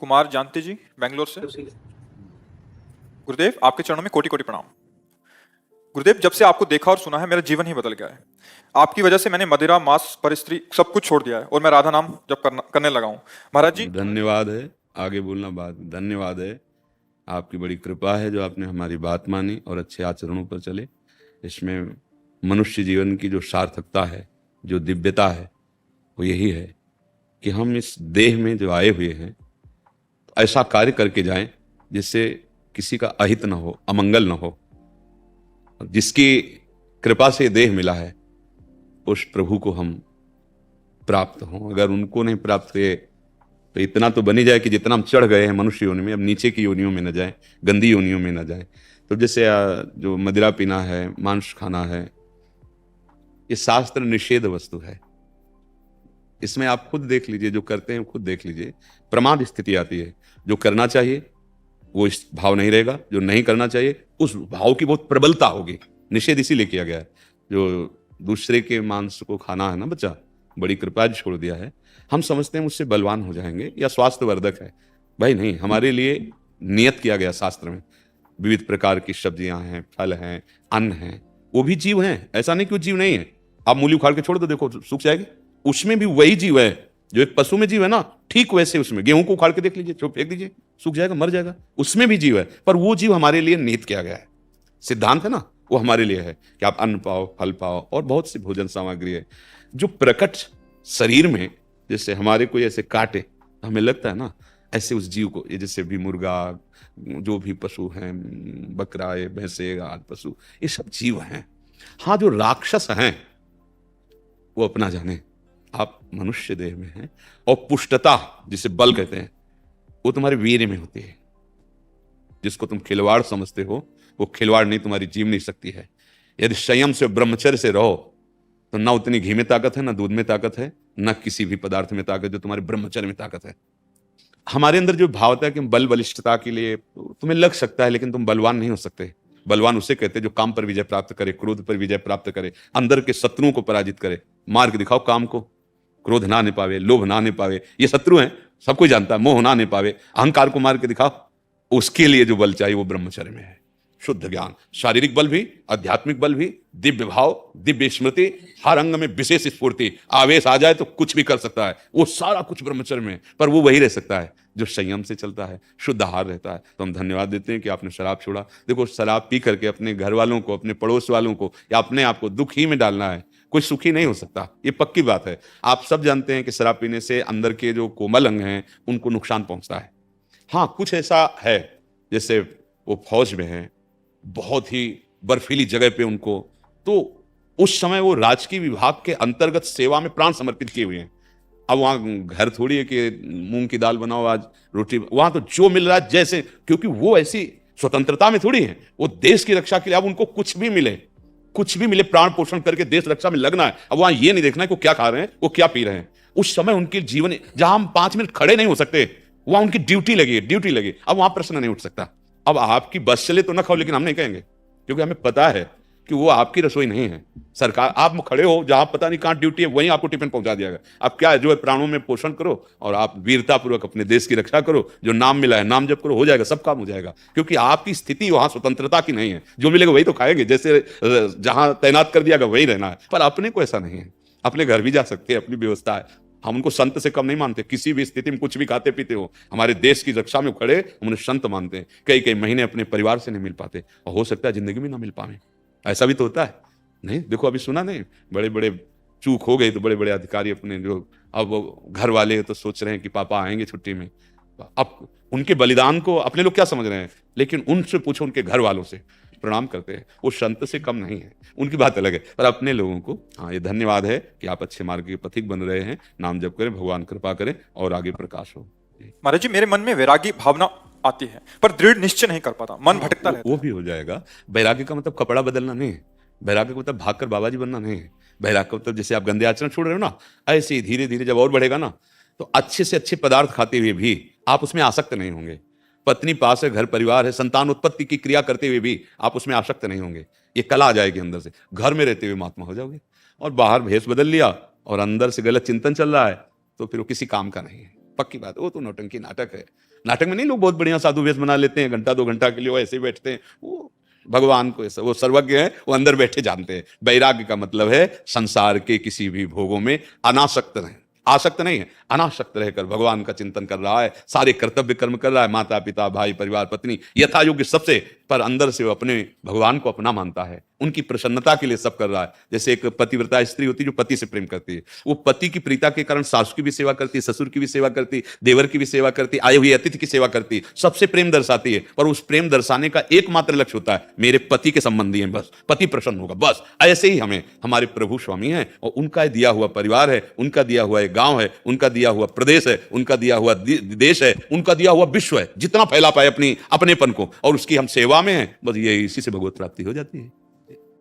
कुमार जानते जी, बेंगलोर से। गुरुदेव, आपके चरणों में कोटि कोटि प्रणाम। गुरुदेव, जब से आपको देखा और सुना है, मेरा जीवन ही बदल गया है। आपकी वजह से मैंने मदिरा, मांस, परिस्त्री सब कुछ छोड़ दिया है और मैं राधा नाम जब करने लगा हूँ। महाराज जी, धन्यवाद है, आगे बोलना बात। धन्यवाद है, आपकी बड़ी कृपा है जो आपने हमारी बात मानी और अच्छे आचरणों पर चले। इसमें मनुष्य जीवन की जो सार्थकता है, जो दिव्यता है, वो यही है कि हम इस देह में जो आए हुए हैं ऐसा कार्य करके जाएं जिससे किसी का अहित न हो, अमंगल न हो। जिसकी कृपा से देह मिला है उस प्रभु को हम प्राप्त हों। अगर उनको नहीं प्राप्त हुए तो इतना तो बनी जाए कि जितना हम चढ़ गए हैं मनुष्य योनि में, अब नीचे की योनियों में न जाए, गंदी योनियों में न जाए। तो जैसे जो मदिरा पीना है, मांस खाना है, ये शास्त्र निषेध वस्तु है। इसमें आप खुद देख लीजिए, जो करते हैं खुद देख लीजिए, प्रमाद स्थिति आती है। जो करना चाहिए वो इस भाव नहीं रहेगा, जो नहीं करना चाहिए उस भाव की बहुत प्रबलता होगी। निषेध इसीलिए किया गया है। जो दूसरे के मांस को खाना है ना बच्चा, बड़ी कृपा छोड़ दिया है। हम समझते हैं मुझसे बलवान हो जाएंगे या स्वास्थ्यवर्धक है। भाई नहीं, हमारे लिए नियत किया गया शास्त्र में। विविध प्रकार की सब्जियां हैं, फल हैं, अन्न हैं, वो भी जीव हैं। ऐसा नहीं कि वो जीव नहीं है। आप मूली उखाड़ के छोड़ दो, देखो सूख जाएगी। उसमें भी वही जीव है जो एक पशु में जीव है ना, ठीक वैसे उसमें गेहूं को उखाड़ के देख लीजिए, फेंक दीजिए, सूख जाएगा, मर जाएगा। उसमें भी जीव है, पर वो जीव हमारे लिए नियत किया गया है। सिद्धांत है ना, वो हमारे लिए है कि आप अन्न पाओ, फल पाओ, और बहुत सी भोजन सामग्री है जो प्रकट शरीर में जैसे हमारे कोई ऐसे काटे, हमें लगता है ना ऐसे उस जीव को, ये जैसे भी मुर्गा, जो भी पशु हैं, बकरा, भैंसे, आदि पशु, ये सब जीव हैं। हाँ, जो राक्षस हैं वो अपना जाने, आप मनुष्य देह में हैं। और पुष्टता जिसे बल कहते हैं वो तुम्हारे वीर्य में होती है। जिसको तुम खिलवाड़ समझते हो वो खिलवाड़ नहीं, तुम्हारी जीवनी शक्ति है। यदि संयम से, ब्रह्मचर्य से रहो तो ना उतनी घी में ताकत है, ना दूध में ताकत है, ना किसी भी पदार्थ में ताकत, जो तुम्हारे ब्रह्मचर्य में ताकत है। हमारे अंदर जो भाव था कि बल बलिष्ठता के लिए तुम्हें लग सकता है, लेकिन तुम बलवान नहीं हो सकते। बलवान उसे कहते हैं जो काम पर विजय प्राप्त करे, क्रोध पर विजय प्राप्त करे, अंदर के शत्रुओं को पराजित करे। मार के दिखाओ काम को, क्रोध ना पावे, लोभ ना पावे, ये शत्रु हैं, सब कोई जानता है। मोह ना पावे, अहंकार को मार के दिखाओ। उसके लिए जो बल चाहिए वो ब्रह्मचर्य में है। शुद्ध ज्ञान, शारीरिक बल भी, आध्यात्मिक बल भी, दिव्य भाव, दिव्य स्मृति, हर अंग में विशेष स्फूर्ति, आवेश आ जाए तो कुछ भी कर सकता है। वो सारा कुछ ब्रह्मचर्य में, पर वो वही रह सकता है जो संयम से चलता है, शुद्ध आहार रहता है। तो हम धन्यवाद देते हैं कि आपने शराब छोड़ा। देखो, शराब पी करके अपने घर वालों को, अपने पड़ोस वालों को या अपने आप को दुख ही में डालना है, कोई सुखी नहीं हो सकता। ये पक्की बात है। आप सब जानते हैं कि शराब पीने से अंदर के जो कोमल अंग हैं उनको नुकसान पहुंचता है। हाँ, कुछ ऐसा है जैसे वो फौज में है, बहुत ही बर्फीली जगह पे उनको, तो उस समय वो राजकीय विभाग के अंतर्गत सेवा में प्राण समर्पित किए हुए हैं। अब वहां घर थोड़ी है कि मूंग की दाल बनाओ, आज रोटी, वहां तो जो मिल रहा है जैसे, क्योंकि वो ऐसी स्वतंत्रता में थोड़ी है, वो देश की रक्षा के लिए। अब उनको कुछ भी मिले, कुछ भी मिले, प्राण पोषण करके देश रक्षा में लगना है। अब वहां ये नहीं देखना है कि वो क्या खा रहे हैं, वो क्या पी रहे हैं। उस समय उनके जीवन, जहां हम 5 मिनट खड़े नहीं हो सकते, वहां उनकी ड्यूटी लगी है, ड्यूटी लगी। अब वहां प्रश्न नहीं उठ सकता। अब आपकी बस चले तो ना खाओ, लेकिन हम नहीं कहेंगे, क्योंकि हमें पता है कि वो आपकी रसोई नहीं है। सरकार, आप खड़े हो जहां पता नहीं कहां ड्यूटी है, वहीं आपको टिफिन पहुंचा दिया गया। अब क्या है, जो है प्राणों में पोषण करो और आप वीरतापूर्वक अपने देश की रक्षा करो। जो नाम मिला है, नाम जप करो, हो जाएगा, सब काम हो जाएगा। क्योंकि आपकी स्थिति वहां स्वतंत्रता की नहीं है। जो मिलेगा वही तो खाएंगे, जैसे जहां तैनात कर दिया गया वही रहना है। पर अपने को ऐसा नहीं है, अपने घर भी जा सकते हैं, अपनी व्यवस्था है। हम उनको संत से कम नहीं मानते। किसी भी स्थिति में कुछ भी खाते पीते हो, हमारे देश की रक्षा में खड़े, हम उन्हें संत मानते हैं। कई कई महीने अपने परिवार से नहीं मिल पाते, और हो सकता है जिंदगी में ना मिल पाए। ऐसा भी तो होता है। नहीं, देखो अभी सुना नहीं, बड़े बड़े चूक हो गई तो बड़े बड़े अधिकारी अपने जो अब घर वाले तो सोच रहे हैं कि पापा आएंगे छुट्टी में। अब उनके बलिदान को अपने लोग क्या समझ रहे हैं, लेकिन उनसे पूछो, उनके घर वालों से प्रणाम करते हैं। वो संत से कम नहीं है, उनकी बात अलग है। पर अपने लोगों को, हाँ, ये धन्यवाद है कि आप अच्छे मार्ग के पथिक बन रहे हैं। नाम जप करें, भगवान कृपा करें और आगे प्रकाश हो। महाराज जी, मेरे मन में वैरागी भावना आती है, पर दृढ़ निश्चय नहीं कर पाता, मन भटकता रहता वो भी हो जाएगा। वैराग्य का मतलब कपड़ा बदलना नहीं है। वैराग्य का मतलब भागकर बाबा जी बनना नहीं है। वैराग्य का मतलब जैसे आप गंदे आचरण छोड़ रहे हो ना, ऐसे ही धीरे धीरे जब और बढ़ेगा ना, तो अच्छे से अच्छे पदार्थ खाते हुए भी आप उसमें आसक्त नहीं होंगे। पत्नी पास है, घर परिवार है, संतान उत्पत्ति की क्रिया करते हुए भी आप उसमें आसक्त नहीं होंगे। ये कला आ जाएगी अंदर से। घर में रहते हुए महात्मा हो जाओगे, और बाहर भेष बदल लिया और अंदर से गलत चिंतन चल रहा है तो फिर वो किसी काम का नहीं है। पक्की बात, वो तो नौटंकी नाटक है। नाटक में नहीं लोग बहुत बढ़िया साधु वेश बना लेते हैं, घंटा 2 घंटा के लिए वो ऐसे ही बैठते हैं, वो भगवान को ऐसा, वो सर्वज्ञ है, वो अंदर बैठे जानते हैं। वैराग्य का मतलब है संसार के किसी भी भोगों में अनासक्त रहें, आसक्त नहीं है, अनासक्त रहकर भगवान का चिंतन कर रहा है, सारे कर्तव्य कर्म कर रहा है, माता पिता भाई परिवार पत्नी यथा योग्य सबसे, पर अंदर से वो अपने भगवान को अपना मानता है, उनकी प्रसन्नता के लिए सब कर रहा है। जैसे एक पतिव्रता स्त्री होती है जो पति से प्रेम करती है, वो पति की प्रीता के कारण सासू की भी सेवा करती है, ससुर की भी सेवा करती, देवर की भी सेवा करती, आए हुए अतिथि की सेवा करती, सबसे प्रेम दर्शाती है। पर उस प्रेम दर्शाने का एकमात्र लक्ष्य होता है, मेरे पति के संबंधी हैं, बस पति प्रसन्न होगा, बस। ऐसे ही हमें हमारे प्रभु स्वामी हैं और उनका दिया हुआ परिवार है, उनका दिया हुआ एक गांव है, उनका दिया हुआ प्रदेश है, उनका दिया हुआ देश है, उनका दिया हुआ विश्व है, जितना फैला पाए अपनी अपनेपन को, और उसकी हम सेवा में हैं, बस ये इसी से भगवत प्राप्ति हो जाती है।